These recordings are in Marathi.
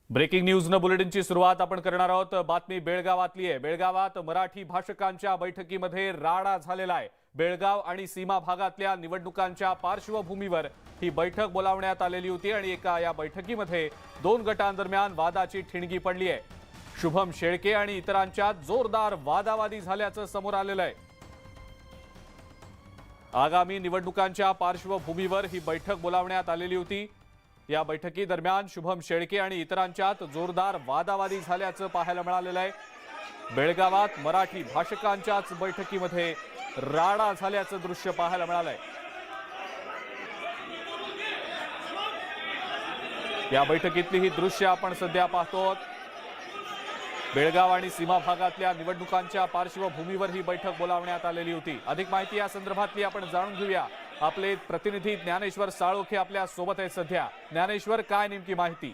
ब्रेकिंग न्यूज न बुलेटिनची सुरुवात आपण करणार आहोत। बातमी बेळगावातली आहे। बेळगावात मराठी भाषकांच्या बैठकीमध्ये राडा झालेला आहे। बेळगाव आणि सीमा भागातल्या निवडणुकांच्या पार्श्वभूमीवर ही बैठक बोलावण्यात आलेली होती आणि या बैठकीमध्ये दोन गटांदरम्यान वादाची ठिणगी पडली आहे। शुभम शेळके आणि इतरांच्यात जोरदार वादावादी झाल्याचं समोर आलेलं आहे। आगामी निवडणुकांच्या पार्श्वभूमीवर ही बैठक बोलावण्यात आलेली होती। या बैठकी दरम्यान शुभम शेळके आणि इतरांच्यात जोरदार वादावादी झाल्याचं पाहायला मिळालेलं आहे। बेळगावात मराठी भाषकांच्याच बैठकीमध्ये राडा झाल्याचं दृश्य पाहायला मिळालंय। या बैठकीतली ही दृश्य आपण सध्या पाहतो। बेळगाव आणि सीमा भागातल्या निवडणुकांच्या पार्श्वभूमीवर ही बैठक बोलावण्यात आलेली होती। अधिक माहिती या संदर्भातली आपण जाणून घेऊया। आपले प्रतिनिधी ज्ञानेश्वर साळोखे आपल्या सोबत आहेत सध्या। ज्ञानेश्वर, काय नेमकी माहिती?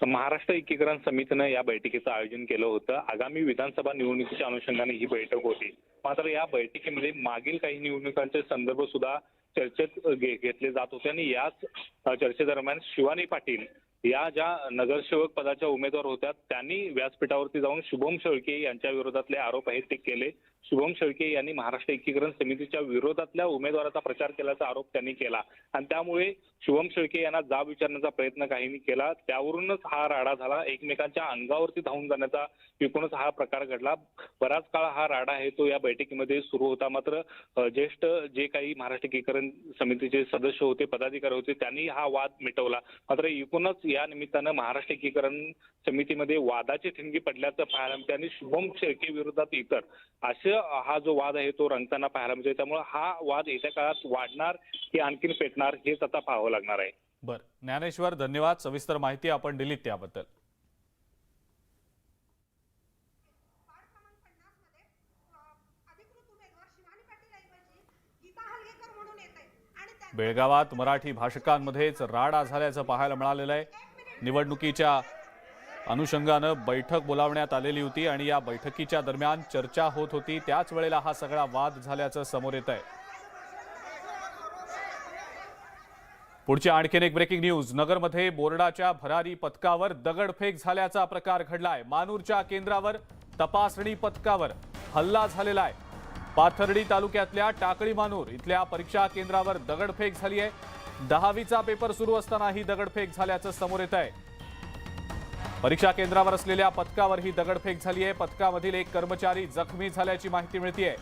महाराष्ट्र एकीकरण समितीनं या बैठकीचं आयोजन केलं होतं। आगामी विधानसभा निवडणुकीच्या अनुषंगाने ही बैठक होती। मात्र या बैठकीमध्ये मागील काही निवडणुकांचे संदर्भ सुद्धा चर्चेत घेतले जात होते आणि याच चर्चेदरम्यान शिवानी पाटील या ज्या नगरसेवक पदाच्या उमेदवार होत्या त्यांनी व्यासपीठावरती जाऊन शुभम शेळके यांच्या विरोधातले आरोप आहेत ते केले। शुभम शेळके यांनी महाराष्ट्र एकीकरण समितीच्या विरोधातल्या उमेदवाराचा प्रचार केल्याचा आरोप त्यांनी केला आणि त्यामुळे शुभम शेळके यांना जाब विचारण्याचा प्रयत्न काहींनी केला। त्यावरूनच हा राडा झाला। एकमेकांच्या अंगावरती धावून जाण्याचा एकूणच हा प्रकार घडला। बराच काळ हा राडा आहे तो या बैठकीमध्ये सुरू होता। मात्र ज्येष्ठ जे काही महाराष्ट्र एकीकरण समितीचे सदस्य होते, पदाधिकारी होते, त्यांनी हा वाद मिटवला। मात्र एकूणच या निमित्तानं महाराष्ट्र एकीकरण समितीमध्ये वादाची ठिणगी पडल्याचं पाहायला मिळते आणि शुभम शेळके विरोधात इतर असे हा जो वाद आहे तो रंगताना पाहायला मिळते। त्यामुळे हा वाद येत्या काळात वाढणार की आणखीन पेटणार हेच आता पाहावं लागणार आहे। बरं ज्ञानेश्वर, धन्यवाद। सविस्तर माहिती आपण दिलीत त्याबद्दल। बेळगावात मराठी भाषकांमध्येच राडा झाल्याचं पाहायला मिळालेलं आहे। निवडणुकीच्या अनुषंगानं बैठक बोलावण्यात आलेली होती आणि या बैठकीच्या दरम्यान चर्चा होत होती। त्याच वेळेला हा सगळा वाद झाल्याचं समोर येत आहे। पुढची आणखीन एक ब्रेकिंग न्यूज। नगरमध्ये बोर्डाच्या भरारी पथकावर दगडफेक झाल्याचा प्रकार घडलाय। मानूरच्या केंद्रावर तपासणी पथकावर हल्ला झालेला आहे। पाथर्डी तालुक्यातल्या टाकळी मानूर इथल्या परीक्षा केंद्रावर दगडफेक झाली आहे। 10वीचा पेपर सुरू असताना ही दगडफेक झाल्याचं समोर येत आहे। परीक्षा केंद्रावर असलेल्या पथकावर ही दगडफेक झाली आहे। पथकामधील एक कर्मचारी जखमी झाल्याची माहिती मिळतेय।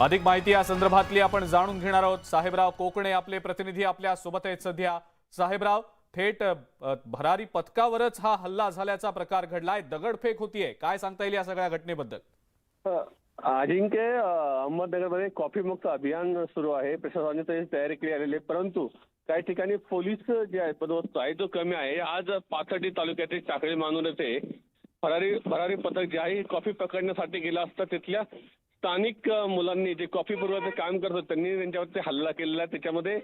अधिक माहिती या संदर्भातली आपण जाणून घेणार आहोत। साहेबराव कोकणे आपले प्रतिनिधी आपल्या सोबत आहेत सध्या। साहेबराव, थेट भरारी पथकावरच हा हल्ला झाल्याचा प्रकार घडलाय, दगडफेक होतीये, काय सांगता येईल या सगळ्या घटनेबद्दल? अजिंक्य, अहमदनगरमध्ये कॉफी मुक्त अभियान सुरू आहे। प्रशासनाने त्याची तयारी केली आलेली आहे, परंतु काही ठिकाणी पोलीस जे आहे बंदोबस्त आहे तो कमी आहे। आज पाथर्डी तालुक्यातील टाकळी मानूर येथे भरारी पथक जे आहे कॉफी पकडण्यासाठी गेला असता तिथल्या स्थानिक मुलांनी जे कॉफी पुरवण्याचं काम करत होते त्यांनी त्यांच्यावरती हल्ला केलेला आहे। त्याच्यामध्ये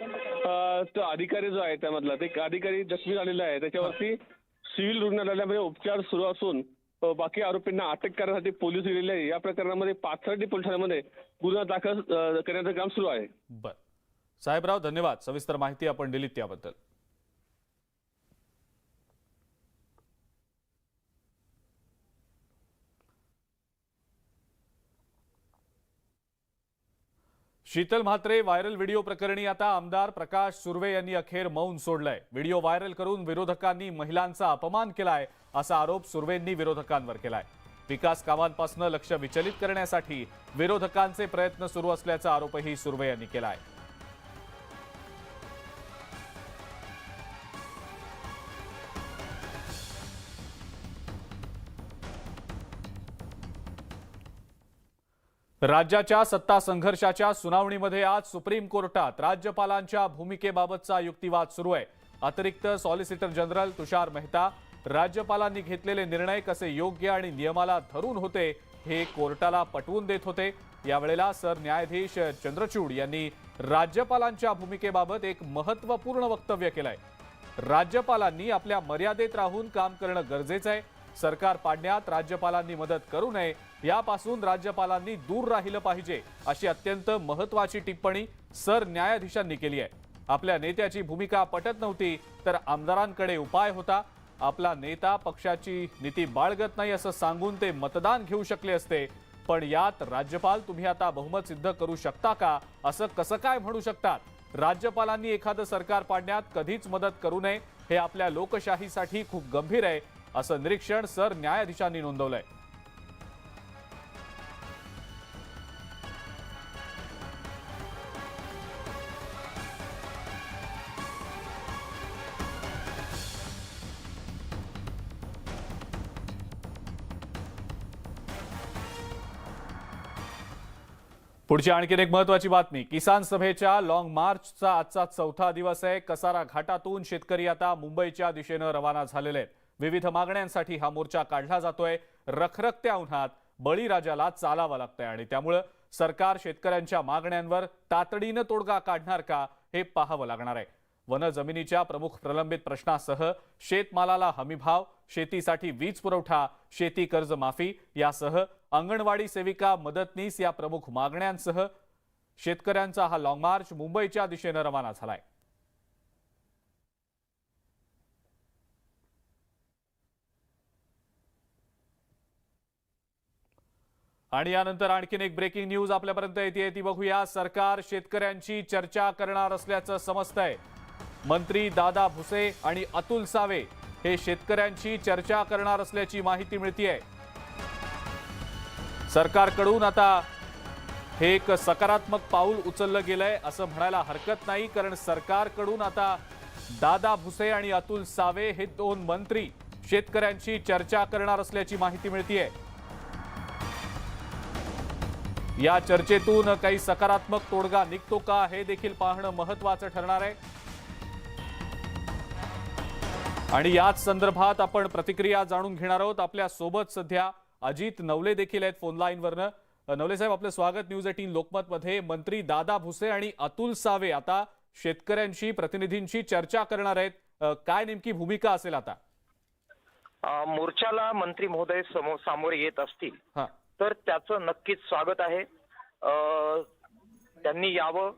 तो अधिकारी जो आहे त्यामधला ते अधिकारी जखमी झालेला आहे। त्याच्यावरती सिव्हिल रुग्णालयामध्ये उपचार सुरू असून बाकी आरोपींना अटक करण्यासाठी पोलीस गेलेले आहे। या प्रकरणामध्ये पाथर्डी पोलीस ठाण्यामध्ये गुन्हा दाखल करण्याचं काम सुरू आहे। बर साहेबराव, धन्यवाद। सविस्तर माहिती आपण दिलीत त्याबद्दल। शीतल म्हात्रे व्हायरल व्हिडिओ प्रकरणी आता आमदार प्रकाश सुर्वे यांनी अखेर मौन सोडलंय। व्हिडिओ व्हायरल करून विरोधकांनी महिलांचा अपमान केलाय असा आरोप सुर्वेंनी विरोधकांवर केलाय। विकास कामांपासून लक्ष विचलित करण्यासाठी विरोधकांचे प्रयत्न सुरू असल्याचा आरोपही सुर्वे यांनी केलाय। राज्याच्या सत्ता संघर्षाच्या सुनावणीमध्ये आज सुप्रीम कोर्टात राज्यपालांच्या भूमिकेबाबतचा युक्तिवाद सुरू आहे। अतिरिक्त सॉलिसिटर जनरल तुषार मेहता राज्यपालांनी घेतलेले निर्णय कसे योग्य आणि नियमाला धरून होते हे कोर्टाला पटवून देत होते। यावेळेला सरन्यायाधीश चंद्रचूड यांनी राज्यपालांच्या भूमिकेबाबत एक महत्त्वपूर्ण वक्तव्य केलंय। राज्यपालांनी आपल्या मर्यादेत राहून काम करणं गरजेचं आहे। सरकार पाडण्यात राज्यपालांनी मदत करू नये, यापासून राज्यपालांनी दूर राहिलं पाहिजे, अशी अत्यंत महत्त्वाची टिप्पणी सरन्यायाधीशांनी केली आहे। आपल्या नेत्याची भूमिका पटत नव्हती तर आमदारांकडे उपाय होता। आपला नेता पक्षाची नीती बाळगत नाही असं सांगून ते मतदान घेऊ शकले असते, पण यात राज्यपाल तुम्ही आता बहुमत सिद्ध करू शकता का, असं कसं काय म्हणू शकतात? राज्यपालांनी एखादं सरकार पाडण्यात कधीच मदत करू नये, हे आपल्या लोकशाहीसाठी खूप गंभीर आहे, असं निरीक्षण सरन्यायाधीशांनी नोंदवलंय। पुढची आणखीन एक महत्त्वाची बातमी, किसान सभेच्या लॉंग मार्चचा आजचा चौथा दिवस आहे। कसारा घाटातून शेतकरी आता मुंबईच्या दिशेनं रवाना झालेले आहेत। विविध मागण्यांसाठी हा मोर्चा काढला जातोय। रखरखत्या उन्हात बळीराजाला चालावं लागतंय आणि त्यामुळे सरकार शेतकऱ्यांच्या मागण्यांवर तातडीनं तोडगा काढणार का, हे पाहावं लागणार आहे। वन जमिनीच्या प्रमुख प्रलंबित प्रश्नासह शेतमालाला हमीभाव, शेतीसाठी वीज पुरवठा, शेती कर्ज माफी यासह अंगणवाडी सेविका मदतनीस या प्रमुख मागण्यांसह शेतकऱ्यांचा हा लॉंग मार्च मुंबईच्या दिशेनं रवाना झालाय। आणि यानंतर आणखीन एक ब्रेकिंग न्यूज आपल्यापर्यंत येते, ती बघूया। सरकार शेतकऱ्यांची चर्चा करणार असल्याचं समजतंय। मंत्री दादा भुसे आणि अतुल सावे हे शेतकऱ्यांची चर्चा करणार असल्याची माहिती मिळतेय। सरकारकडून आता हे एक सकारात्मक पाऊल उचललं गेलंय असं म्हणायला हरकत नाही, कारण सरकारकडून आता दादा भुसे आणि अतुल सावे हे दोन मंत्री शेतकऱ्यांची चर्चा करणार असल्याची माहिती मिळतेय। या चर्चेतून काही सकारात्मक तोडगा निघतो का, हे देखील पाहणं महत्त्वाचं ठरणार आहे। आणि याच संदर्भात आपण प्रतिक्रिया जाणून घेणार आहोत। आपल्या सोबत सध्या अजित नवले देखील आहेत फोन लाईनवरनं। नवले साहेब, आपलं स्वागत न्यूज 18 लोकमत मध्ये। मंत्री दादा भुसे आणि अतुल सावे आता शेतकऱ्यांशी, प्रतिनिधींशी चर्चा करणार आहेत, काय नेमकी भूमिका असेल आता? मोर्चाला मंत्री महोदय सामोरे येत असतील तर त्याचं नक्कीच स्वागत आहे। त्यांनी यावं।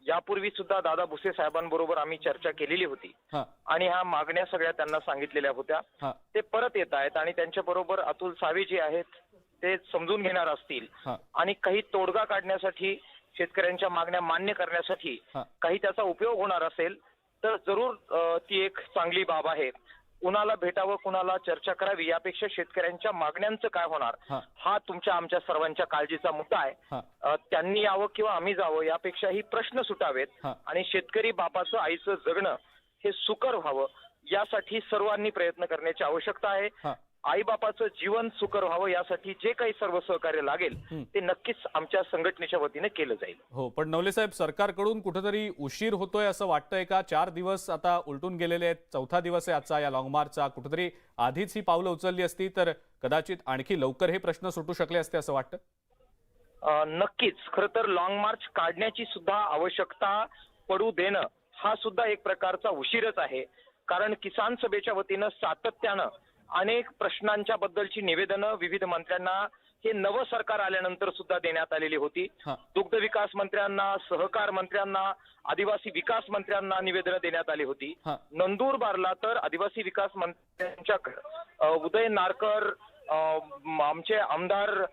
यापूर्वी सुद्धा दादा भुसे साहेबांबरोबर आम्ही चर्चा केलेली होती आणि ह्या मागण्या सगळ्या त्यांना सांगितलेल्या होत्या। ते परत येत आहेत आणि त्यांच्या बरोबर अतुल सावे जे आहेत ते समजून घेणार असतील आणि काही तोडगा काढण्यासाठी, शेतकऱ्यांच्या मागण्या मान्य करण्यासाठी काही त्याचा उपयोग होणार असेल तर जरूर ती एक चांगली बाब आहे। कुणाला भेटावं, कुणाला चर्चा करावी यापेक्षा शेतकऱ्यांच्या मागण्यांचं काय होणार हा तुमच्या आमच्या सर्वांच्या काळजीचा मुद्दा आहे। त्यांनी यावं किंवा आम्ही जावं यापेक्षाही प्रश्न सुटावेत आणि शेतकरी बापाचं, आईचं जगणं हे सुकर व्हावं यासाठी सर्वांनी प्रयत्न करण्याची आवश्यकता आहे। आई बापाचं जीवन सुकर व्हावं यासाठी जे काही सर्व सहकार्य लागेल ते नक्कीच आमच्या संघटनेच्या वतीने केलं जाईल। हो, पण नवले साहेब, सरकारकडून कुठेतरी उशीर होतोय असं वाटतंय का? 4 दिवस आता उलटून गेलेले आहेत, चौथा दिवस आहे आजचा या लॉंग मार्चचा। कुठेतरी आधीच ही पावलं उचलली असती तर कदाचित आणखी लवकर हे प्रश्न सुटू शकले असते असं वाटतं? नक्कीच। खरं तर लॉंग मार्च काढण्याची सुद्धा आवश्यकता पडू देणं हा सुद्धा एक प्रकारचा उशीरच आहे, कारण किसान सभेच्या वतीनं सातत्यानं अनेक प्रश्नांच्या बद्दलची निवेदनं विविध मंत्र्यांना हे नवं सरकार आल्यानंतर सुद्धा देण्यात आलेली होती। दुग्ध विकास मंत्र्यांना, सहकार मंत्र्यांना, आदिवासी विकास मंत्र्यांना निवेदनं देण्यात आली होती। नंदुरबारला तर आदिवासी विकास मंत्र्यांच्या उदय नारकर, आमचे आमदार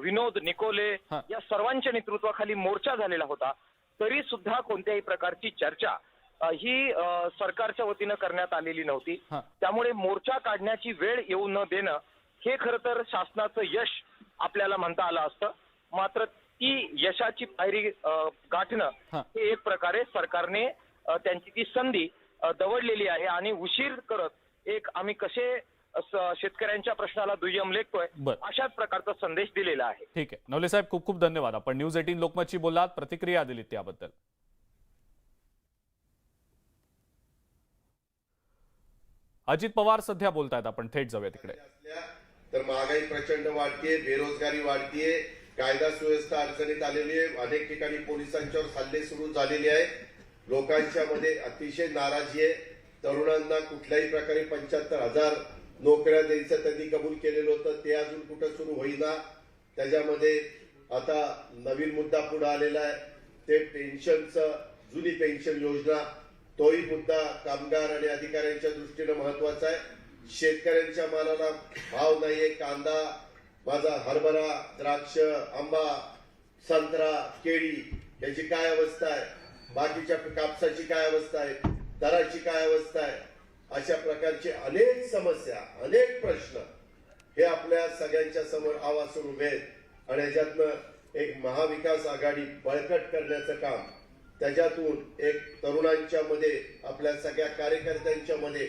विनोद निकोले या सर्वांच्या नेतृत्वाखाली मोर्चा झालेला होता, तरी सुद्धा कोणत्याही प्रकारची चर्चा ही सरकारच्या वतीनं करण्यात आलेली नव्हती। त्यामुळे मोर्चा काढण्याची वेळ येऊ न देणं हे खरं तर शासनाचं यश आपल्याला म्हणता आलं असतं, मात्र ती यशाची पायरी गाठणं हे एक प्रकारे सरकारने त्यांची ती संधी दवडलेली आहे आणि उशीर करत एक आम्ही कसे शेतकऱ्यांच्या प्रश्नाला दुय्यम लेखतोय अशाच प्रकारचा संदेश दिलेला आहे। ठीक आहे नवले साहेब, खूप खूप धन्यवाद। आपण न्यूज 18 लोकमतची बोललात, प्रतिक्रिया दिलीत त्याबद्दल। अजित पवार सध्या बोलतायत, आपण थेट जाऊया तिकडे। तर महागाई प्रचंड वाढतीये, बेरोजगारी वाढतीये, कायदा सुव्यवस्था अडचणीत आलेली आहे, अनेक ठिकाणी पोलिसांच्यावर हल्ले सुरू झालेले आहे, लोकांच्या मध्ये अतिशय नाराजी आहे। तरुणांना कुठल्याही प्रकारे 75,000 नोकऱ्या द्यायचं त्यांनी कबूल केलेलं होतं, ते अजून कुठं सुरू होईना. त्याच्यामध्ये आता नवीन मुद्दा पुढे आलेला आहे, ते पेन्शनचं, जुनी पेन्शन योजना, तोही मुद्दा कामगार आणि अधिकाऱ्यांच्या दृष्टीने महत्वाचा आहे. शेतकऱ्यांच्या मालाला भाव नाहीये. कांदा, माझा हरभरा, द्राक्ष, आंबा, संत्रा, केळी याची काय अवस्था आहे, बाकीच्या कापसाची काय अवस्था आहे, दराची काय अवस्था आहे, अशा प्रकारचे अनेक समस्या, अनेक प्रश्न हे आपल्या सगळ्यांच्या समोर आवासून उभे आहेत. आणि याच्यातनं एक महाविकास आघाडी बळकट करण्याचं काम, त्याच्यातून एक तरुणांच्या मध्ये, आपल्या सगळ्या कार्यकर्त्यांच्या मध्ये,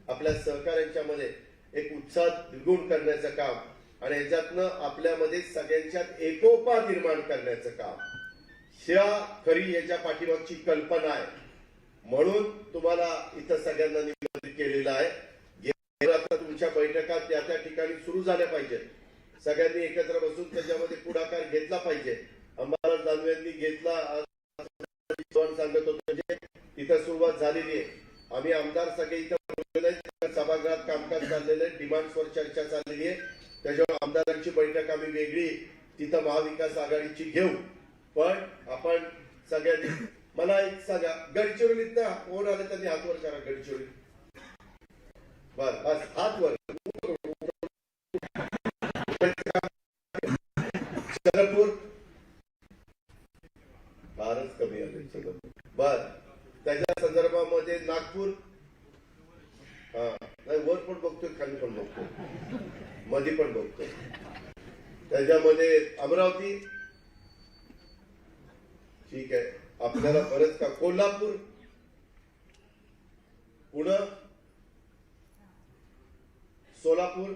आपल्या सहकाऱ्यांच्या मध्ये एक उत्साह द्विगुण करण्याचं काम आणि याच्यातनं आपल्यामध्ये सगळ्यांच्यात एकोपा निर्माण करण्याचं काम, ह्या खरी याच्या पाठीमागची कल्पना आहे. म्हणून तुम्हाला इथं सगळ्यांना निमंत्रित केलेलं आहे. आता तुमच्या बैठका त्या त्या ठिकाणी सुरू झाल्या पाहिजेत. सगळ्यांनी एकत्र बसून त्याच्यामध्ये पुढाकार घेतला पाहिजे. अंबादास दानवेंनी घेतला, सांगत होतो, इथं सुरुवात झालेली आहे. आम्ही आमदार सगळे इथं सभागृहात कामकाज चाललेलं आहे, डिमांड्सवर चर्चा चाललेली आहे. त्याच्यामुळे आमदारांची बैठक आम्ही वेगळी तिथं महाविकास आघाडीची घेऊ. पण आपण सगळ्यांनी, मला एक सांगा, गडचिरोलीत कोण आले त्यांनी हात वर करा. गडचिरोली, बस बस हात वर. चंद्रपूर फारच कमी आले. बर, त्याच्या संदर्भामध्ये नागपूर, हा नाही, वर पण बघतोय, खाली पण बघतोय, मध्ये पण बघतोय. त्याच्यामध्ये अमरावती, ठीक आहे, आपल्याला बरंच का. कोल्हापूर, पुणे, सोलापूर.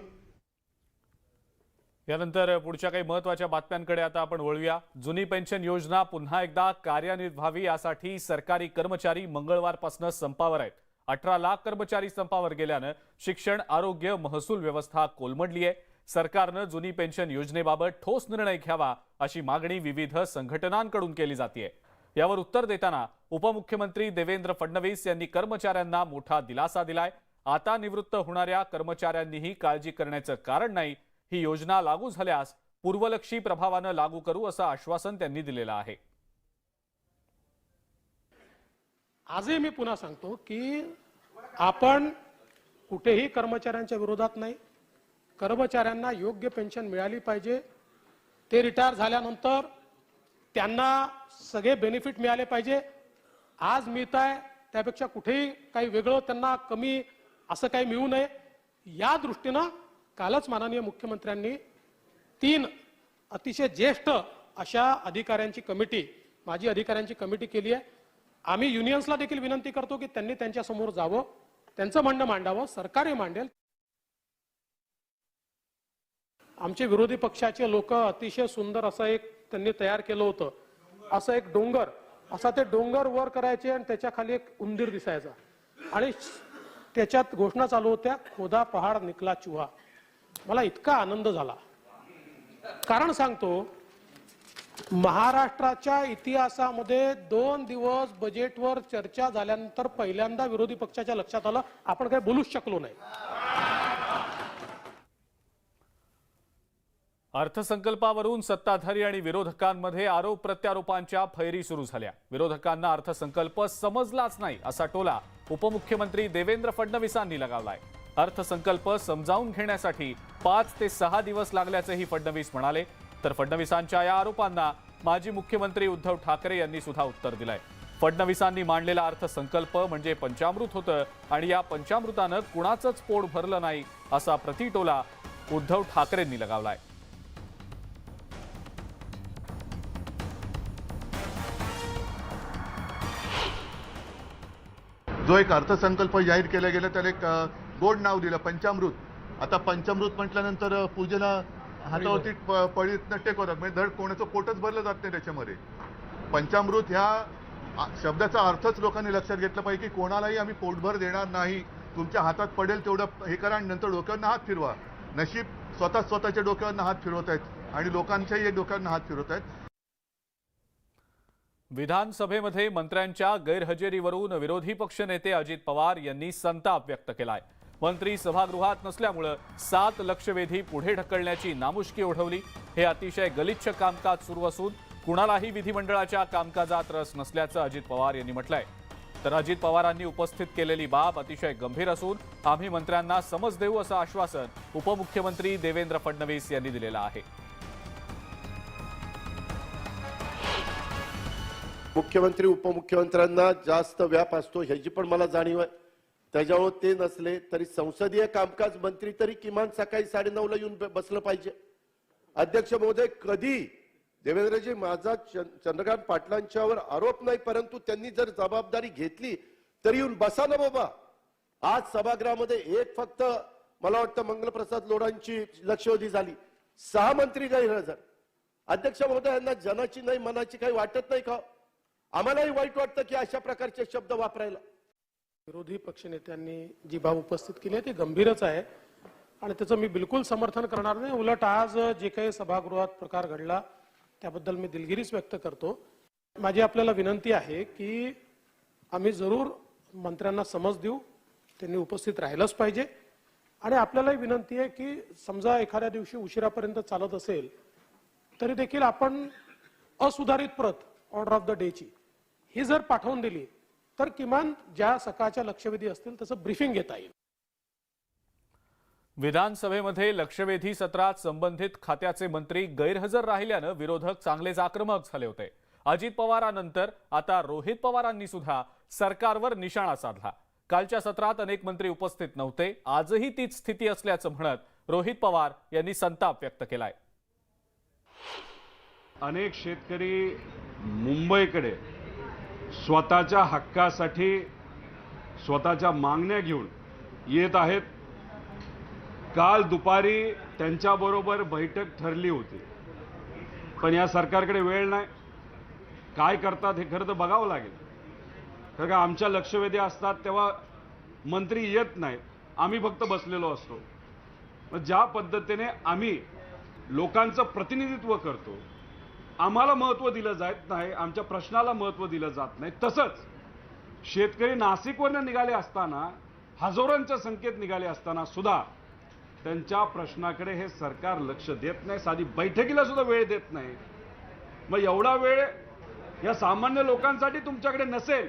यानंतर पुढच्या काही महत्त्वाच्या बातम्यांकडे आता आपण वळूया. जुनी पेन्शन योजना पुन्हा एकदा कार्यान्वित व्हावी यासाठी सरकारी कर्मचारी मंगळवारपासून संपावर आहेत. 18 लाख कर्मचारी संपावर गेल्यानं शिक्षण, आरोग्य, महसूल व्यवस्था कोलमडली आहे. सरकारनं जुनी पेन्शन योजनेबाबत ठोस निर्णय घ्यावा अशी मागणी विविध संघटनांकडून केली जाते. यावर उत्तर देताना उपमुख्यमंत्री देवेंद्र फडणवीस यांनी कर्मचाऱ्यांना मोठा दिलासा दिलाय. आता निवृत्त होणाऱ्या कर्मचाऱ्यांनीही काळजी करण्याचं कारण नाही. ही योजना लागू झाल्यास पूर्वलक्षी प्रभावानं लागू करू असं आश्वासन त्यांनी दिलेलं आहे. आजही मी पुन्हा सांगतो की आपण कुठेही कर्मचाऱ्यांच्या विरोधात नाही. कर्मचाऱ्यांना योग्य पेन्शन मिळाली पाहिजे. ते रिटायर झाल्यानंतर त्यांना सगळे बेनिफिट मिळाले पाहिजे. आज मिळत आहे त्यापेक्षा कुठेही काही वेगळं त्यांना कमी असं काही मिळू नये. या दृष्टीनं कालच माननीय मुख्यमंत्र्यांनी 3 अतिशय ज्येष्ठ अशा अधिकाऱ्यांची कमिटी, माजी अधिकाऱ्यांची कमिटी केली आहे. आम्ही युनियन्सला देखील विनंती करतो की त्यांनी त्यांच्या समोर जावं, त्यांचं म्हणणं मांडावं, सरकारही मांडेल. आमचे विरोधी पक्षाचे लोक अतिशय सुंदर असं एक त्यांनी तयार केलं होतं, असं एक डोंगर, असा ते डोंगर वर करायचे आणि त्याच्या खाली एक उंदीर दिसायचा आणि त्याच्यात घोषणा चालू होत्या, खोदा पहाड निकला चुहा. मला इतका आनंद झाला. कारण सांगतो, महाराष्ट्राच्या इतिहासामध्ये 2 दिवस बजेटवर चर्चा झाल्यानंतर पहिल्यांदा विरोधी पक्षाच्या लक्षात आलं आपण काही बोलूच शकलो नाही. अर्थसंकल्पावरून सत्ताधारी आणि विरोधकांमध्ये आरोप प्रत्यारोपांच्या फैरी सुरू झाल्या. विरोधकांना अर्थसंकल्प समजलाच नाही असा टोला उपमुख्यमंत्री देवेंद्र फडणवीसांनी लगावलाय. अर्थसंकल्प समजावून घेण्यासाठी 5 ते 6 दिवस लागल्याचेही फडणवीस म्हणाले. तर फडणवीसांच्या या आरोपांना माजी मुख्यमंत्री उद्धव ठाकरे यांनी सुद्धा उत्तर दिलंय. फडणवीसांनी मांडलेला अर्थसंकल्प म्हणजे पंचामृत होतं आणि या पंचामृतानं कुणाचंच पोट भरलं नाही असा प्रतिटोला उद्धव ठाकरेंनी लगावलाय. जो एक अर्थसंकल्प जाहीर केला गेला त्याला एक गोड नाव दिलं, पंचामृत. आता पंचामृत म्हटल्यानंतर पूजेला हातावरती पळीतनं टेकवतात, म्हणजे धड कोणाचं पोटच भरलं जात नाही त्याच्यामध्ये. पंचामृत ह्या शब्दाचा अर्थच लोकांनी लक्षात घेतला पाहिजे की कोणालाही आम्ही पोटभर देणार नाही, तुमच्या हातात पडेल तेवढं हे करा आणि नंतर डोक्यावरनं हात फिरवा. नशीब स्वतःच्या डोक्यावरनं हात फिरवत आहेत आणि लोकांच्याही डोक्यावरनं हात फिरवत आहेत. विधानसभेमध्ये मंत्र्यांच्या गैरहजेरीवरून विरोधी पक्षनेते अजित पवार यांनी संताप व्यक्त केलाय. मंत्री सभागृहात नसल्यामुळे 7 लक्षवेधी पुढे ढकलण्याची नामुष्की ओढवली। हे अतिशय गलिच्छ कामकाज सुरू असून कुणालाही विधिमंडळाच्या कामकाजात रस नसल्याचं अजित पवार यांनी म्हटलंय। तर अजित पवारांनी उपस्थित केलेली बाब अतिशय गंभीर असून आम्ही मंत्र्यांना समज देऊ असं आश्वासन उपमुख्यमंत्री देवेंद्र फडणवीस यांनी दिलेलं आहे। मुख्यमंत्री उपमुख्यमंत्र्यांना जास्त व्याप असतो ह्याची पण मला जाणीव आहे। त्याच्यामुळे ते नसले तरी संसदीय कामकाज मंत्री तरी किमान सकाळी 9:30ला येऊन बसलं पाहिजे। अध्यक्ष महोदय, कधी देवेंद्रजी माझा चंद्रकांत पाटलांच्यावर आरोप नाही, परंतु त्यांनी जर जबाबदारी घेतली तरी येऊन बसा ना बाबा। आज सभागृहामध्ये एक फक्त मला वाटतं मंगलप्रसाद लोढांची लक्षवेधी झाली, 6 मंत्री गैरहजर। अध्यक्ष महोदय, यांना जनाची नाही मनाची काही वाटत नाही का? आम्हालाही वाईट वाटतं की अशा प्रकारचे शब्द वापरायला। विरोधी पक्षनेत्यांनी जी बाब उपस्थित केली आहे ती गंभीरच आहे आणि त्याचं मी बिलकुल समर्थन करणार नाही। उलट आज जे काही सभागृहात प्रकार घडला त्याबद्दल मी दिलगिरीच व्यक्त करतो। माझी आपल्याला विनंती आहे की आम्ही जरूर मंत्र्यांना समज देऊ, त्यांनी उपस्थित राहिलंच पाहिजे। आणि आपल्यालाही विनंती आहे की समजा एखाद्या दिवशी उशिरापर्यंत चालत असेल तरी देखील आपण असुधारित प्रत ऑर्डर ऑफ द डेची ही जर पाठवून दिली तर किमान ज्या सकाळच्या लक्षवेधी असतील त्याचं ब्रीफिंग घेता येईल। विधानसभेमध्ये लक्षवेधी सत्रात संबंधित खात्याचे मंत्री गैरहजर राहिल्यानं विरोधक चांगलेच आक्रमक झाले होते। अजित पवारांनंतर आता रोहित पवारांनी सुद्धा सरकारवर निशाणा साधला। कालच्या सत्रात अनेक मंत्री उपस्थित नव्हते, आजही तीच स्थिती असल्याचं म्हणत रोहित पवार यांनी संताप व्यक्त केलाय। अनेक शेतकरी मुंबईकडे स्वतःच्या हक्कासाठी स्वतःच्या मागण्या घेऊन येत आहेत। काल दुपारी त्यांच्याबरोबर बैठक ठरली होती, पण या सरकारकडे वेळ नाही। काय करतात हे खरं तर बघावं लागेल, कारण का आमच्या लक्षवेधी असतात तेव्हा मंत्री येत नाहीत, आम्ही फक्त बसलेलो असतो। मग ज्या पद्धतीने आम्ही लोकांचं प्रतिनिधित्व करतो, आम्हाला महत्त्व दिलं जात नाही, आमच्या प्रश्नाला महत्त्व दिलं जात नाही। तसंच शेतकरी नाशिकवरून निघाले असताना, हजारोंच्या संख्येत निघाले असताना सुद्धा त्यांच्या प्रश्नाकडे हे सरकार लक्ष देत नाही, साधी बैठकीला सुद्धा वेळ देत नाही। मग एवढा वेळ या सामान्य लोकांसाठी तुमच्याकडे नसेल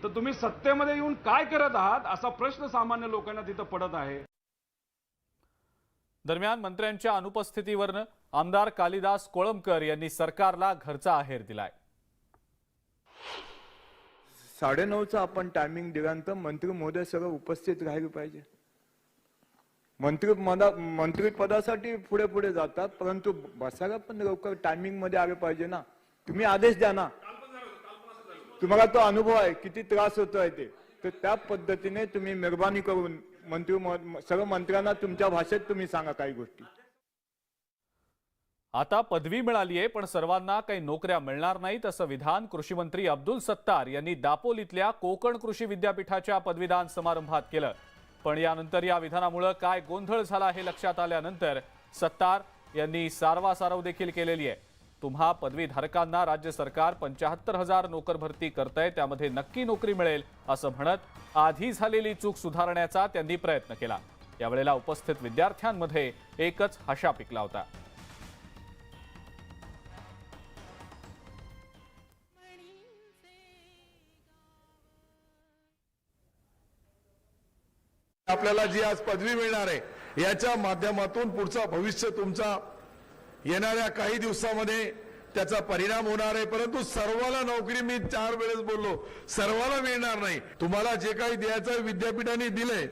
तर तुम्ही सत्तेमध्ये येऊन काय करत आहात असा प्रश्न सामान्य लोकांना तिथं पडत आहे। दरम्यान मंत्र्यांच्या अनुपस्थितीवरनं आमदार कालिदास कोळंबकर यांनी सरकारला घरचा आहेर दिलाय। 9:30चा आपण टायमिंग दिल्यानंतर मंत्री महोदय सगळं उपस्थित राहिले पाहिजे। मंत्रिपदासाठी पुढे पुढे जातात, परंतु बसायला पण लवकर टायमिंग मध्ये आले पाहिजे ना। तुम्ही आदेश द्या ना, तुम्हाला तो अनुभव आहे किती त्रास होतोय ते, तर त्या पद्धतीने तुम्ही मेहरबानी करून सर्व मंत्र्यांना तुमच्या भाषेत तुम्ही सांगा काही गोष्टी। आता पदवी मिळालीये पण सर्वांना काही नोकऱ्या मिळणार नाहीत असं विधान कृषी मंत्री अब्दुल सत्तार यांनी दापोलीतल्या कोकण कृषी विद्यापीठाच्या पदवीदान समारंभात केलं। पण यानंतर या विधानामुळे काय गोंधळ झाला हे लक्षात आल्यानंतर सत्तार यांनी सारवासारव देखील केलेली आहे। तुम्हा पदवीधारकांना राज्य सरकार 75,000 नोकर भरती करतंय, त्यामध्ये नक्की नोकरी मिळेल असं म्हणत आधी झालेली चूक सुधारण्याचा त्यांनी प्रयत्न केला। यावेळेला उपस्थित विद्यार्थ्यांमध्ये एकच हशा पिकला होता। आपल्याला जी आज पदवी मिळणार आहे याच्या माध्यमातून पुढचं भविष्य तुमचा येणाऱ्या काही दिवसामध्ये त्याचा परिणाम होणार आहे। परंतु सर्वाला नोकरी, मी 4 वेळेस बोललो, सर्वाला मिळणार नाही। तुम्हाला जे काही द्यायचं विद्यापीठाने दिलंय,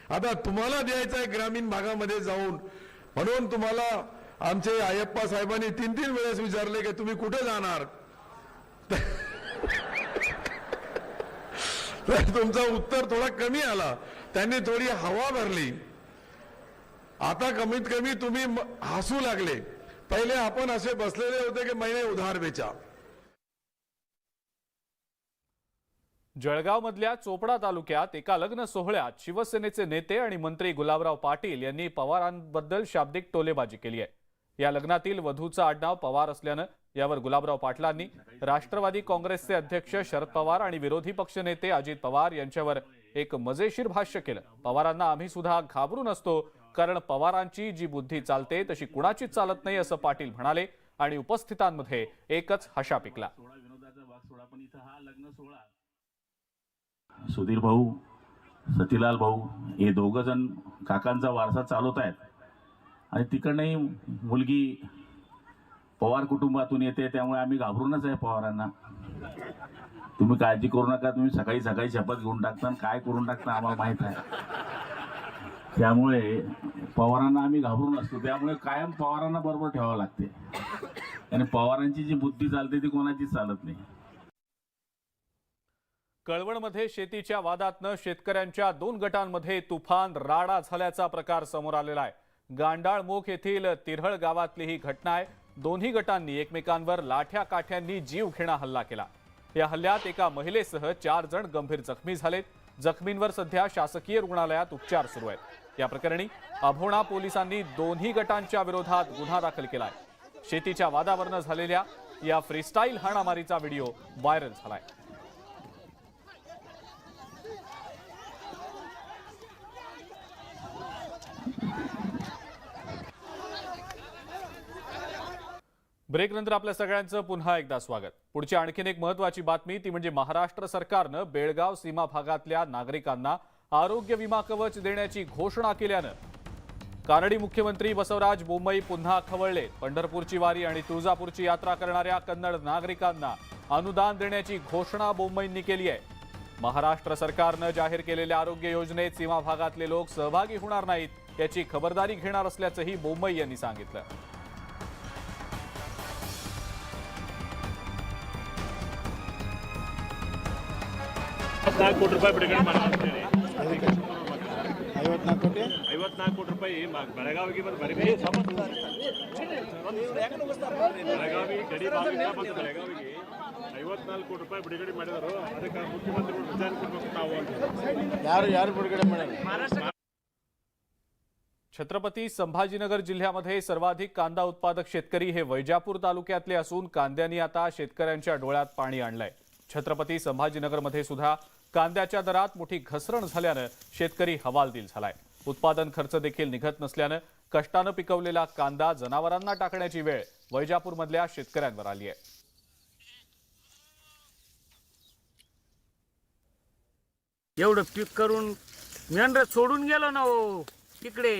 आता तुम्हाला द्यायचं आहे ग्रामीण भागामध्ये जाऊन। म्हणून तुम्हाला आमचे अय्यप्पा साहेबांनी 3-3 वेळेस विचारले की तुम्ही कुठे जाणार, तर तुमचं उत्तर थोडा कमी आला, त्यांनी थोडी हवा भरली। आता कमीत कमी तुम्ही हसू लागले। पहिले आपण असे बसलेले होते की मैंने उधार बेचा। जळगावमधल्या चोपडा तालुक्यात एका लग्न सोहळ्यात शिवसेनेचे नेते आणि मंत्री गुलाबराव पाटील यांनी पवारांबद्दल शाब्दिक टोलेबाजी केली आहे। या लग्नातील वधूचं आडनाव पवार असल्यानं यावर गुलाबराव पाटलांनी राष्ट्रवादी काँग्रेसचे अध्यक्ष शरद पवार आणि विरोधी पक्षनेते अजित पवार यांच्यावर एक मजेशीर भाष्य केलं. पवारांना आम्ही सुद्धा घाबरून असतो, कारण पवारांची जी बुद्धी चालते तशी कुणाचीच चालत नाही असं पाटील म्हणाले आणि उपस्थितांमध्ये एकच हशा पिकला. सुधीर भाऊ, सतीलाल भाऊ हे दोघं जण काकांचा वारसा चालवत आहेत आणि तिकडनंही मुलगी पवार कुटुंबातून येते, त्यामुळे आम्ही घाबरूनच आहे पवारांना. तुम्ही काळजी करू नका, तुम्ही सकाळी सकाळी शपथ घेऊन टाकता, काय करून टाकता आम्हाला माहित आहे. त्यामुळे पवारांना आम्ही घाबरून असतो, त्यामुळे कायम पवारांना बरोबर ठेवावं लागते आणि पवारांची जी बुद्धी चालते ती कोणाचीच चालत नाही. कळवणमध्ये शेतीच्या वादातनं शेतकऱ्यांच्या 2 गटांमध्ये तुफान राडा झाल्याचा प्रकार समोर आलेला आहे. गांडाळमोख येथील तिरहळ गावातली ही घटना आहे. दोन्ही गटांनी एकमेकांवर लाठ्या काठ्यांनी जीव घेणा हल्ला केला. या हल्ल्यात एका महिलेसह 4 जण गंभीर जखमी झालेत. जखमींवर सध्या शासकीय रुग्णालयात उपचार सुरू आहेत. या प्रकरणी अभोणा पोलिसांनी दोन्ही गटांच्या विरोधात गुन्हा दाखल केलाय. शेतीच्या वादावरनं झालेल्या या फ्रीस्टाईल हाणामारीचा व्हिडिओ व्हायरल झालाय. ब्रेकनंतर आपल्या सगळ्यांचं पुन्हा एकदा स्वागत. पुढची आणखीन एक महत्त्वाची बातमी ती म्हणजे महाराष्ट्र सरकारनं बेळगाव सीमा भागातल्या नागरिकांना आरोग्य विमा कवच देण्याची घोषणा केल्यानं कानडी मुख्यमंत्री बसवराज बोम्मई पुन्हा खवळले. पंढरपूरची वारी आणि तुळजापूरची यात्रा करणाऱ्या कन्नड नागरिकांना अनुदान देण्याची घोषणा बोम्मईंनी केली आहे. महाराष्ट्र सरकारनं जाहीर केलेल्या आरोग्य योजनेत सीमा भागातले लोक सहभागी होणार नाहीत याची खबरदारी घेणार असल्याचंही बोम्मई यांनी सांगितलं. ₹54 ಕೋಟಿ ಬಿಡುಗಡೆ ಮಾಡಿದ್ದಾರೆ. 54 ಕೋಟಿ ರೂಪಾಯಿ ಬೆಳಗಾವಿಗೆ ಬಂದು ಬೆಳಗಾವಿ ಗಡಿ ಭಾಗದಿಂದ ಬಂದು ಬೆಳಗಾವಿಗೆ 54 ಕೋಟಿ ರೂಪಾಯಿ ಬಿಡುಗಡೆ ಮಾಡಿದರು. ಅದಕ್ಕೆ ಮುಖ್ಯಮಂತ್ರಿಗಳು ವಿಚಾರ ಕೊಡಬೇಕು ನಾವು ಅಂತ. ಯಾರು ಬಿಡುಗಡೆ ಮಾಡಿದ್ರು? छत्रपती संभाजीनगर जिल्ह्यामध्ये सर्वाधिक कांदा उत्पादक शेतकरी हे वैजापूर तालुक्यातले असून कांद्यानी आता शेतकऱ्यांच्या डोळ्यात पाणी आणलंय. छत्रपती संभाजीनगरमध्ये सुद्धा कांद्याच्या दरात मोठी घसरण झाल्यानं शेतकरी हवालदिल झालाय. उत्पादन खर्च देखील निघत नसल्यानं कष्टानं पिकवलेला कांदा जनावरांना टाकण्याची वेळ वैजापूरमधल्या शेतकऱ्यांवर आली आहे. एवढं पीक करून मेंढर सोडून गेलो ना हो तिकडे,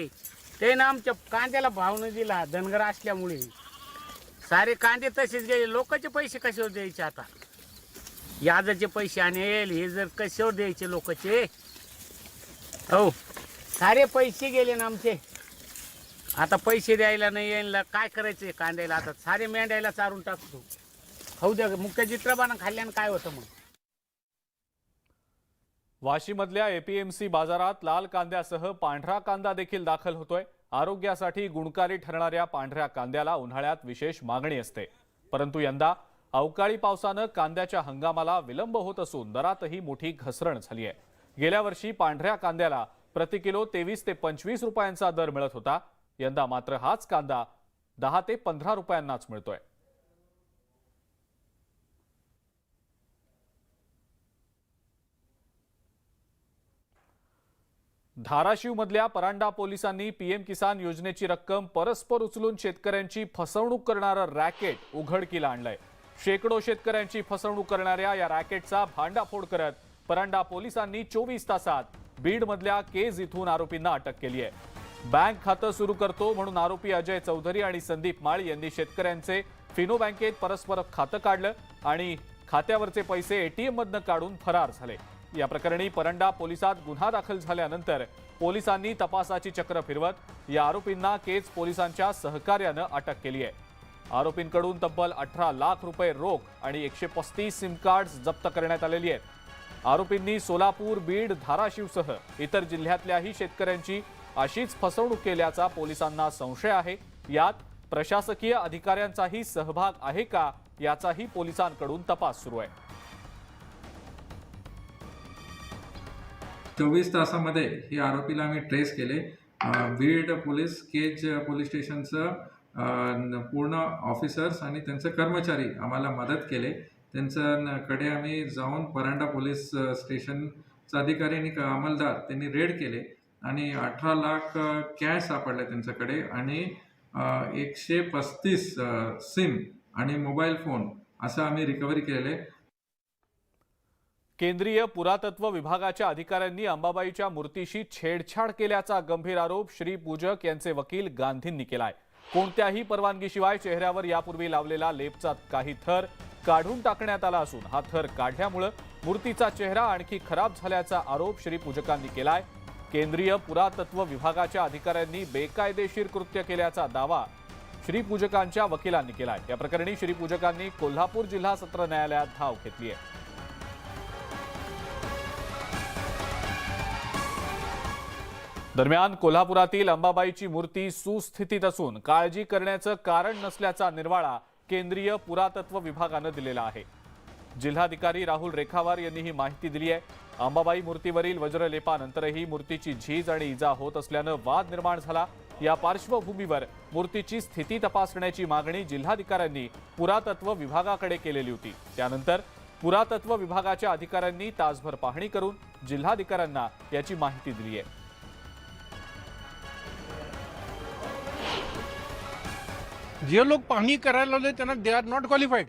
ते ना आमच्या कांद्याला भाव न दिला धनगर असल्यामुळे. सारे कांदे तसेच गेले. लोकांचे पैसे कशावर द्यायचे आता? याजाचे पैसे आणि हे जर कशावर द्यायचे लोकांचे? हो, सारे पैसे गेले ना आमचे. आता पैसे द्यायला नाही यायला काय करायचे कांद्याला? आता सारे मेंढ्याला चारून टाकतो. खाऊ द्या, मुख्य चित्रबाना खाल्ल्यानं काय होतं मग? वाशीमधल्या एपीएमसी बाजारात लाल कांद्यासह पांढरा कांदा देखील दाखल होतोय. आरोग्यासाठी गुणकारी ठरणाऱ्या पांढऱ्या कांद्याला उन्हाळ्यात विशेष मागणी असते, परंतु यंदा अवकाळी पावसानं कांद्याच्या हंगामाला विलंब होत असून दरातही मोठी घसरण झाली आहे. गेल्या वर्षी पांढऱ्या कांद्याला प्रति किलो 23 ते 25 रुपयांचा दर मिळत होता. यंदा मात्र हाच कांदा 10 ते 15 रुपयांनाच मिळतोय. धाराशिवमधल्या परांडा पोलिसांनी पीएम किसान योजनेची रक्कम परस्पर उचलून शेतकऱ्यांची फसवणूक करणारं रॅकेट उघडकीला आणलंय. शेकडो शेतकऱ्यांची फसवणूक करणाऱ्या या रॅकेटचा भांडाफोड करत परांडा पोलिसांनी 24 तासात बीडमधल्या केज इथून आरोपींना अटक केली आहे. बँक खातं सुरू करतो म्हणून आरोपी अजय चौधरी आणि संदीप माळी यांनी शेतकऱ्यांचे फिनो बँकेत परस्पर खातं काढलं आणि खात्यावरचे पैसे एटीएम मधनं काढून फरार झाले. या प्रकरणी परांडा पोलिसात गुन्हा दाखल झाल्यानंतर पोलिसांनी तपासाची चक्र फिरवत या आरोपींना केज पोलिसांच्या सहकार्यानं अटक केली आहे. आरोपींकडून तब्बल 18 लाख रुपये रोख आणि 135 सिम कार्ड्स जप्त करण्यात आलेली आहेत. आरोपींनी सोलापूर, बीड, धाराशिवसह इतर जिल्ह्यातल्याही शेतकऱ्यांची अशीच फसवणूक केल्याचा पोलिसांना संशय आहे. यात प्रशासकीय अधिकाऱ्यांचाही सहभाग आहे का याचाही पोलिसांकडून तपास सुरू आहे. 24 तासामध्ये हे आरोपीला आम्ही ट्रेस केले. बीड पोलीस केज पोलीस स्टेशनचं पूर्ण ऑफिसर्स आणि त्यांचे कर्मचारी आम्हाला मदत केले. त्यांच्याकडे आम्ही जाऊन परांडा पोलीस स्टेशनचा अधिकारी आणि अंमलदार त्यांनी रेड केले आणि 18 लाख कॅश सापडले त्यांच्याकडे आणि 135 सिम आणि मोबाईल फोन असं आम्ही रिकव्हरी केलेले. केंद्रीय पुरातत्व विभागाच्या अधिकाऱ्यांनी अंबाबाईच्या मूर्तीशी छेडछाड केल्याचा गंभीर आरोप श्री पूजक यांचे वकील गांधींनी केलाय. कोणत्याही परवानगीशिवाय चेहऱ्यावर यापूर्वी लावलेला लेपचा काही थर काढून टाकण्यात आला असून हा थर काढल्यामुळे मूर्तीचा चेहरा आणखी खराब झाल्याचा आरोप श्री पूजकांनी केलाय. केंद्रीय पुरातत्व विभागाच्या अधिकाऱ्यांनी बेकायदेशीर कृत्य केल्याचा दावा श्री पूजकांच्या वकिलांनी केलाय. या प्रकरणी श्री पूजकांनी कोल्हापूर जिल्हा सत्र न्यायालयात धाव घेतली आहे. दरम्यान कोल्हापुरातील अंबाबाईची मूर्ती सुस्थितीत असून काळजी करण्याचं कारण नसल्याचा निर्वाळा केंद्रीय पुरातत्व विभागानं दिलेला आहे. जिल्हाधिकारी राहुल रेखावार यांनी ही माहिती दिली आहे. अंबाबाई मूर्तीवरील वज्रलेपानंतरही मूर्तीची झीज आणि इजा होत असल्यानं वाद निर्माण झाला. या पार्श्वभूमीवर मूर्तीची स्थिती तपासण्याची मागणी जिल्हाधिकाऱ्यांनी पुरातत्व विभागाकडे केलेली होती. त्यानंतर पुरातत्व विभागाच्या अधिकाऱ्यांनी तासभर पाहणी करून जिल्हाधिकाऱ्यांना याची माहिती दिली आहे. जे लोक पाहणी करायला लावले त्यांना दे आर नॉट क्वालिफाईड.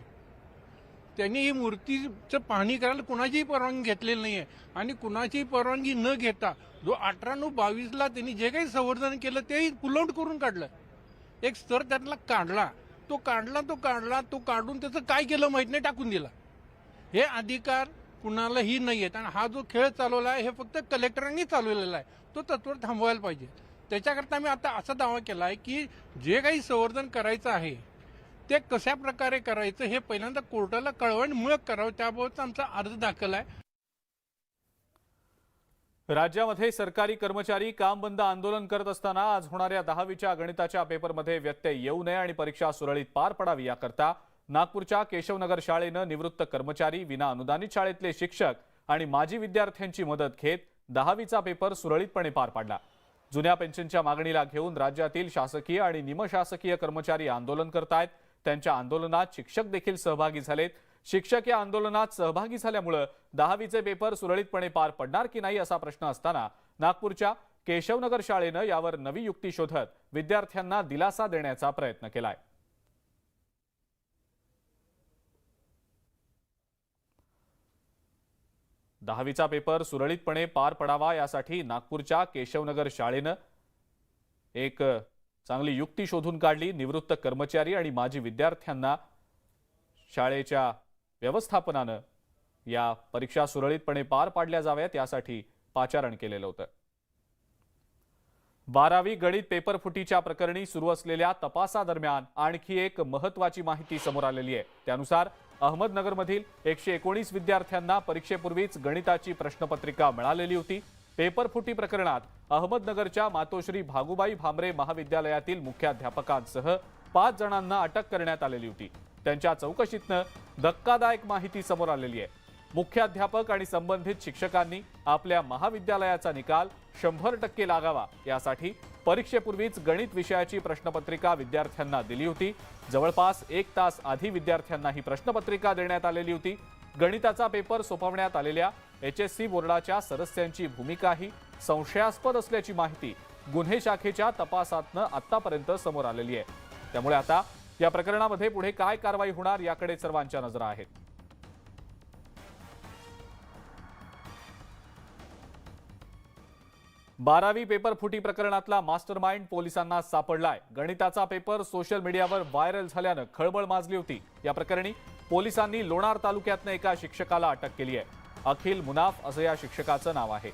त्यांनी ही मूर्तीचं पाहणी करायला कुणाचीही परवानगी घेतलेली नाही आहे आणि कुणाचीही परवानगी न घेता जो 18/22 त्यांनी जे काही संवर्धन केलं तेही पुलआउट करून काढलं. एक स्तर त्यातला काढला तो काढून त्याचं काय केलं माहीत नाही, टाकून दिला. हे अधिकार कुणालाही नाही आहेत आणि हा जो खेळ चालवला आहे हे फक्त कलेक्टरांनी चालवलेला आहे. तो तत्वर थांबवायला पाहिजे. त्याच्याकरता मी आता असा दावा केला आहे की जे काही संवर्धन करायचं आहे ते कशा प्रकारे करायचं हे पहिल्यांदा कोर्टाला कळवून मग करावं, त्याबाबत आमचा अर्ज दाखल आहे. राज्यामध्ये सरकारी कर्मचारी काम बंद आंदोलन करत असताना आज होणाऱ्या 10वीच्या गणिताच्या पेपरमध्ये व्यत्यय येऊ नये आणि परीक्षा सुरळीत पार पडावी याकरता नागपूरच्या केशवनगर शाळेनं निवृत्त कर्मचारी, विना अनुदानित शाळेतले शिक्षक आणि माजी विद्यार्थ्यांची मदत घेत 10वीचा पेपर सुरळीतपणे पार पाडला. जुन्या पेन्शनच्या मागणीला घेऊन राज्यातील शासकीय आणि निमशासकीय कर्मचारी आंदोलन करतायत. त्यांच्या आंदोलनात शिक्षक देखील सहभागी झालेत. शिक्षक या आंदोलनात सहभागी झाल्यामुळे 10वीचे पेपर सुरळीतपणे पार पडणार की नाही असा प्रश्न असताना नागपूरच्या केशवनगर शाळेनं यावर नवी युक्ती शोधत विद्यार्थ्यांना दिलासा देण्याचा प्रयत्न केलाय. दहावीचा पेपर सुरळीतपणे पार पडावा यासाठी नागपूरच्या केशवनगर शाळेनं एक चांगली युक्ती शोधून काढली. निवृत्त कर्मचारी आणि माजी विद्यार्थ्यांना शाळेच्या व्यवस्थापनानं या परीक्षा सुरळीतपणे पार पाडल्या जाव्यात यासाठी पाचारण केलेलं होतं. 12वी गणित पेपर फुटीच्या प्रकरणी सुरू असलेल्या तपासादरम्यान आणखी एक महत्त्वाची माहिती समोर आलेली आहे. त्यानुसार अहमदनगरमधील 119 विद्यार्थ्यांना परीक्षेपूर्वीच गणिताची प्रश्नपत्रिका मिळालेली होती. पेपर फुटी प्रकरणात अहमदनगरच्या मातोश्री भागुबाई भामरे महाविद्यालयातील मुख्याध्यापकांसह 5 जणांना अटक करण्यात आलेली होती. त्यांच्या चौकशीतनं धक्कादायक माहिती समोर आलेली आहे. मुख्याध्यापक आणि संबंधित शिक्षकांनी आपल्या महाविद्यालयाचा निकाल 100% लागावा यासाठी परीक्षेपूर्वीच गणित विषयाची प्रश्नपत्रिका विद्यार्थ्यांना दिली होती. जवळपास 1 तास आधी विद्यार्थ्यांना ही प्रश्नपत्रिका देण्यात आलेली होती. गणिताचा पेपर सोपवण्यात आलेल्या HSC बोर्डाच्या सदस्यांची भूमिकाही संशयास्पद असल्याची माहिती गुन्हे शाखेच्या तपासातनं आतापर्यंत समोर आलेली आहे. त्यामुळे आता या प्रकरणामध्ये पुढे काय कारवाई होणार याकडे सर्वांच्या नजरा आहेत. बारावी पेपर फुटी प्रकरणातला मास्टरमाइंड पोलिसांना सापडलाय. गणिताचा पेपर सोशल मीडियावर व्हायरल झाल्यानं खळबळ माजली होती. या प्रकरणी पोलिसांनी लोणार तालुक्यातनं एका शिक्षकाला अटक केली आहे. अखिल मुनाफ असं या शिक्षकाचं नाव आहे.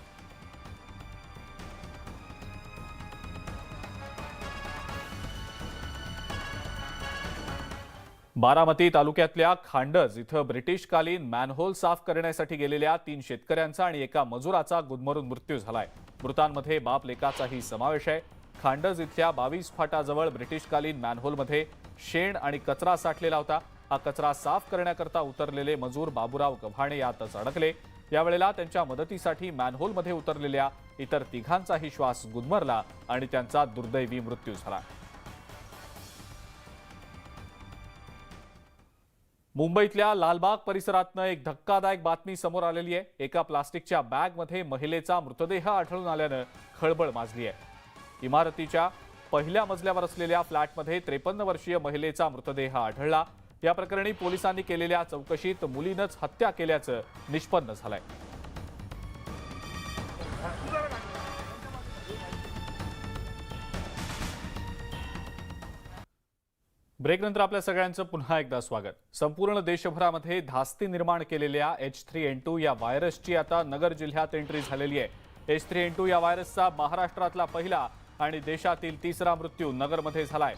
बारामती तालुक्यातल्या खांडज इथं ब्रिटिशकालीन मॅनहोल साफ करण्यासाठी गेलेल्या 3 शेतकऱ्यांचा आणि एका मजुराचा गुदमरून मृत्यू झालाय. मृतांमध्ये बाप लेकाचाही समावेश आहे. खांडज इथल्या 22 फाटाजवळ ब्रिटिशकालीन मॅनहोलमध्ये शेण आणि कचरा साठलेला होता. हा कचरा साफ करण्याकरता उतरलेले मजूर बाबूराव गव्हाणे यातच अडकले. यावेळेला त्यांच्या मदतीसाठी मॅनहोलमध्ये उतरलेल्या इतर 3घांचाही श्वास गुदमरला आणि त्यांचा दुर्दैवी मृत्यू झाला. मुंबईतल्या लालबाग परिसरातनं एक धक्कादायक बातमी समोर आलेली आहे. एका प्लास्टिकच्या बॅगमध्ये महिलेचा मृतदेह आढळून आल्यानं खळबळ माजली आहे. इमारतीच्या पहिल्या मजल्यावर असलेल्या फ्लॅटमध्ये 53 वर्षीय महिलेचा मृतदेह आढळला. या प्रकरणी पोलिसांनी केलेल्या चौकशीत मुलीनंच हत्या केल्याचं निष्पन्न झालंय. ब्रेकनंतर आपल्या सगळ्यांचं पुन्हा एकदा स्वागत. संपूर्ण देशभरामध्ये धास्ती निर्माण केलेल्या H3N2 या व्हायरसची आता नगर जिल्ह्यात एंट्री झालेली आहे. H3N2 या व्हायरसचा महाराष्ट्रातला पहिला आणि देशातील तिसरा मृत्यू नगरमध्ये झालाय.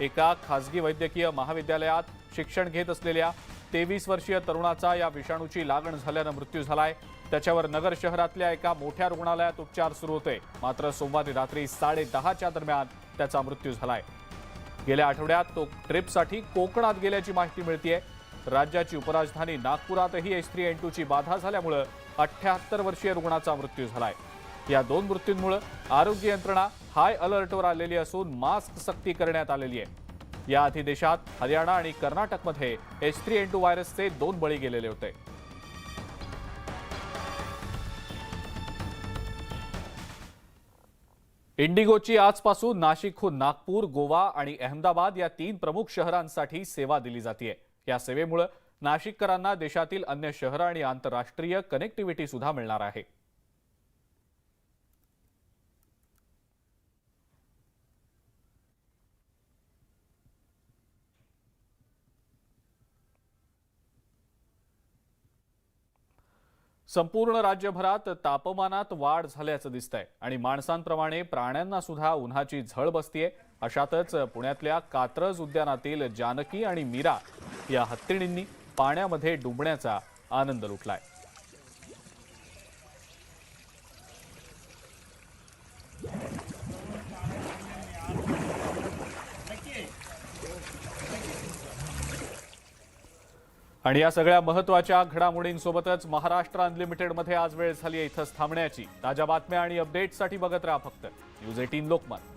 एका खासगी वैद्यकीय महाविद्यालयात शिक्षण घेत असलेल्या 23 वर्षीय तरुणाचा या विषाणूची लागण झाल्यानं मृत्यू झालाय. त्याच्यावर नगर शहरातल्या एका मोठ्या रुग्णालयात उपचार सुरू होते. मात्र सोमवारी रात्री 10:30च्या दरम्यान त्याचा मृत्यू झालाय. गेल्या आठवड्यात तो ट्रिपसाठी कोकणात गेल्याची माहिती मिळतेय. राज्याची उपराजधानी नागपुरातही H3N2 ची बाधा झाल्यामुळे 78 वर्षीय रुग्णाचा मृत्यू झालाय. या दोन मृत्यूंमुळे आरोग्य यंत्रणा हाय अलर्टवर आलेली असून मास्क सक्ती करण्यात आलेली आहे. याआधी देशात हरियाणा आणि कर्नाटकमध्ये H3N2 व्हायरसचे 2 बळी गेलेले होते. इंडिगोची आजपासून नाशिकहून नागपूर, गोवा आणि अहमदाबाद या 3 प्रमुख शहरांसाठी सेवा दिली जाते. या सेवेमुळे नाशिककरांना देशातील अन्य शहरं आणि आंतरराष्ट्रीय कनेक्टिव्हिटी सुद्धा मिळणार आहे. संपूर्ण राज्यभरात तापमानात वाढ झाल्याचं दिसतंय आणि माणसांप्रमाणे प्राण्यांना सुद्धा उन्हाची झळ बसतीये. अशातच पुण्यातल्या कात्रज उद्यानातील जानकी आणि मीरा या हत्तीणींनी पाण्यामध्ये डुंबण्याचा आनंद लुटलाय. आणि या सगळ्या महत्त्वाच्या घडामोडींसोबतच महाराष्ट्र अनलिमिटेडमध्ये आज वेळ झाली आहे इथंच थांबण्याची. ताज्या बातम्या आणि अपडेट्ससाठी बघत राहा फक्त न्यूज 18 लोकमत.